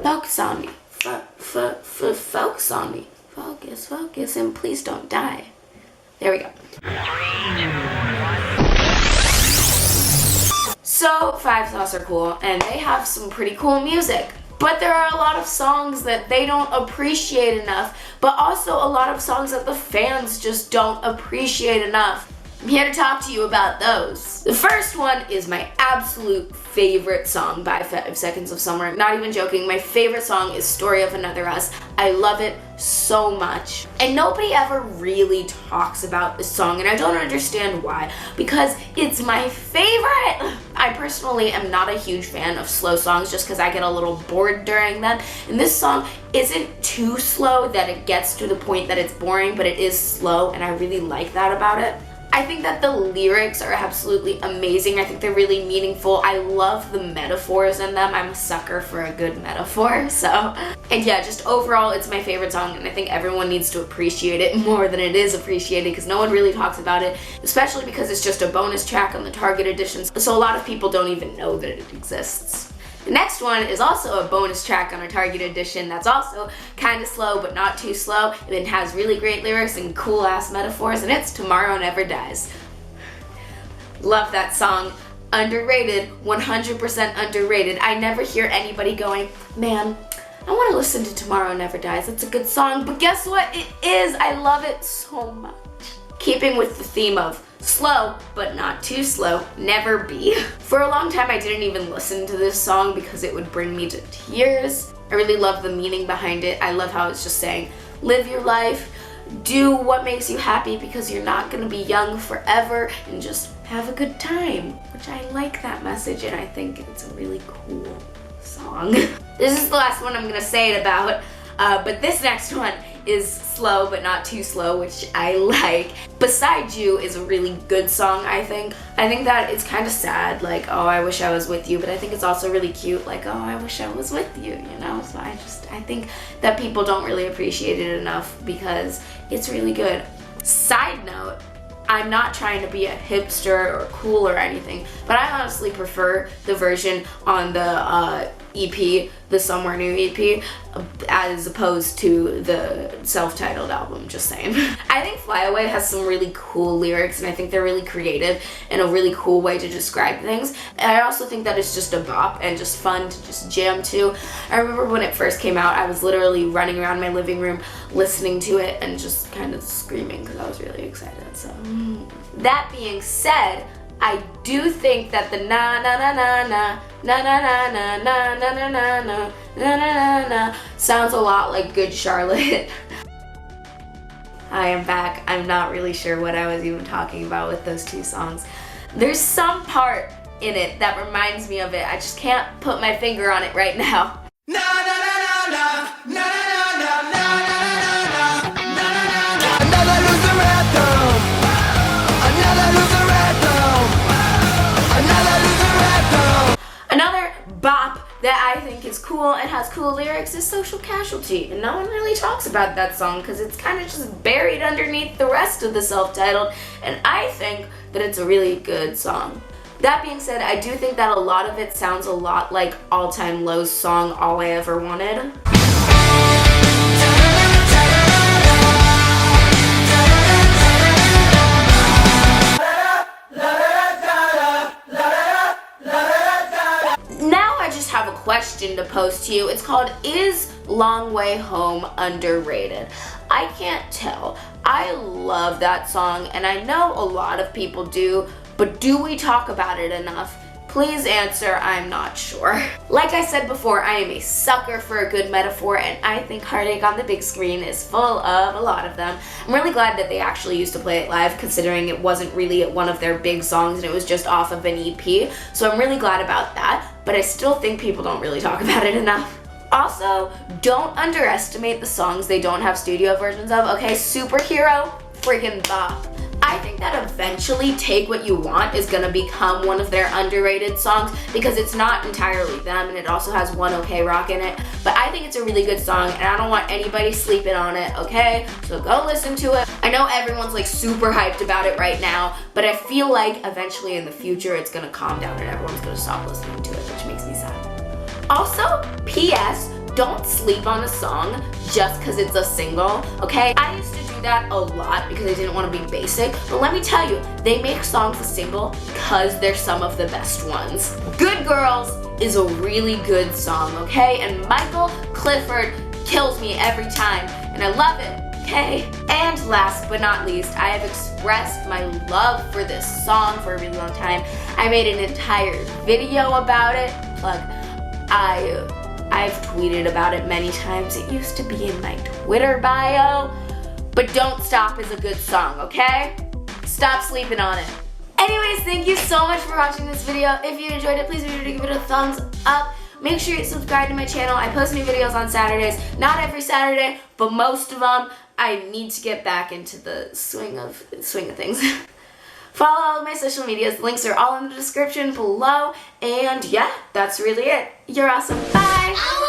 Focus on me. Focus on me. Focus, and please don't die. There we go. 3, 2, 1. So, Five Sauce are cool, and they have some pretty cool music. But there are a lot of songs that they don't appreciate enough, but also a lot of songs that the fans just don't appreciate enough. I'm here to talk to you about those. The first one is my absolute favorite song by 5 Seconds of Summer. Not even joking, my favorite song is Story of Another Us. I love it so much. And nobody ever really talks about this song, and I don't understand why, because it's my favorite. I personally am not a huge fan of slow songs just because I get a little bored during them. And this song isn't too slow that it gets to the point that it's boring, but it is slow, and I really like that about it. I think that the lyrics are absolutely amazing. I think they're really meaningful. I love the metaphors in them. I'm a sucker for a good metaphor, so. And yeah, just overall, it's my favorite song, and I think everyone needs to appreciate it more than it is appreciated, because no one really talks about it, especially because it's just a bonus track on the Target editions, so a lot of people don't even know that it exists. The next one is also a bonus track on a Target edition that's also kind of slow but not too slow, and it has really great lyrics and cool ass metaphors, and it's Tomorrow Never Dies. Love that song. Underrated, 100% underrated. I never hear anybody going, man, I want to listen to Tomorrow Never Dies. It's a good song, but guess what? It is. I love it so much. Keeping with the theme of slow, but not too slow, Never Be. For a long time, I didn't even listen to this song because it would bring me to tears. I really love the meaning behind it. I love how it's just saying, live your life, do what makes you happy because you're not gonna be young forever, and just have a good time, which I like that message, and I think it's a really cool song. This is the last one I'm gonna say it about, but this next one is slow but not too slow, which I like. Beside You is a really good song, I think. I think that it's kind of sad, like, oh, I wish I was with you, but I think it's also really cute, like, oh, I wish I was with you, you know? So I think that people don't really appreciate it enough because it's really good. Side note, I'm not trying to be a hipster or cool or anything, but I honestly prefer the version on the EP, the Somewhere New EP, as opposed to the self-titled album, just saying. I think Fly Away has some really cool lyrics, and I think they're really creative and a really cool way to describe things. And I also think that it's just a bop and just fun to just jam to. I remember when it first came out, I was literally running around my living room listening to it and just kind of screaming because I was really excited, so. That being said, I do think that the na na na na na na na na na na na na na na na na na sounds a lot like Good Charlotte. I am back. I'm not really sure what I was even talking about with those two songs. There's some part in it that reminds me of it. I just can't put my finger on it right now. Na na na na na na na na na na na. Another loser anthem. Another loser anthem. Another loser anthem. Another bop that I think is cool and has cool lyrics is Social Casualty, and no one really talks about that song because it's kind of just buried underneath the rest of the self-titled, and I think that it's a really good song. That being said, I do think that a lot of it sounds a lot like All Time Low's song All I Ever Wanted. Have a question to pose to you. It's called, is Long Way Home underrated? I can't tell. I love that song, and I know a lot of people do, but do we talk about it enough? Please answer, I'm not sure. Like I said before, I am a sucker for a good metaphor, and I think Heartache on the Big Screen is full of a lot of them. I'm really glad that they actually used to play it live, considering it wasn't really one of their big songs and it was just off of an EP, so I'm really glad about that, but I still think people don't really talk about it enough. Also, don't underestimate the songs they don't have studio versions of, okay? Superhero, friggin' bop. I think that eventually Take What You Want is gonna become one of their underrated songs because it's not entirely them, and it also has One OK Rock in it, but I think it's a really good song and I don't want anybody sleeping on it, okay? So go listen to it. I know everyone's like super hyped about it right now, but I feel like eventually in the future it's gonna calm down and everyone's gonna stop listening to it, which makes me sad. Also, P.S. don't sleep on a song just because it's a single, okay? I used to do that a lot because I didn't want to be basic, but let me tell you, they make songs a single because they're some of the best ones. Good Girls is a really good song, okay? And Michael Clifford kills me every time, and I love it. Okay, and last but not least, I have expressed my love for this song for a really long time. I made an entire video about it. Plug. I've tweeted about it many times. It used to be in my Twitter bio. But Don't Stop is a good song, okay? Stop sleeping on it. Anyways, thank you so much for watching this video. If you enjoyed it, please be sure to give it a thumbs up. Make sure you subscribe to my channel. I post new videos on Saturdays. Not every Saturday, but most of them. I need to get back into the swing of things. Follow all of my social medias. Links are all in the description below. And yeah, that's really it. You're awesome. Bye!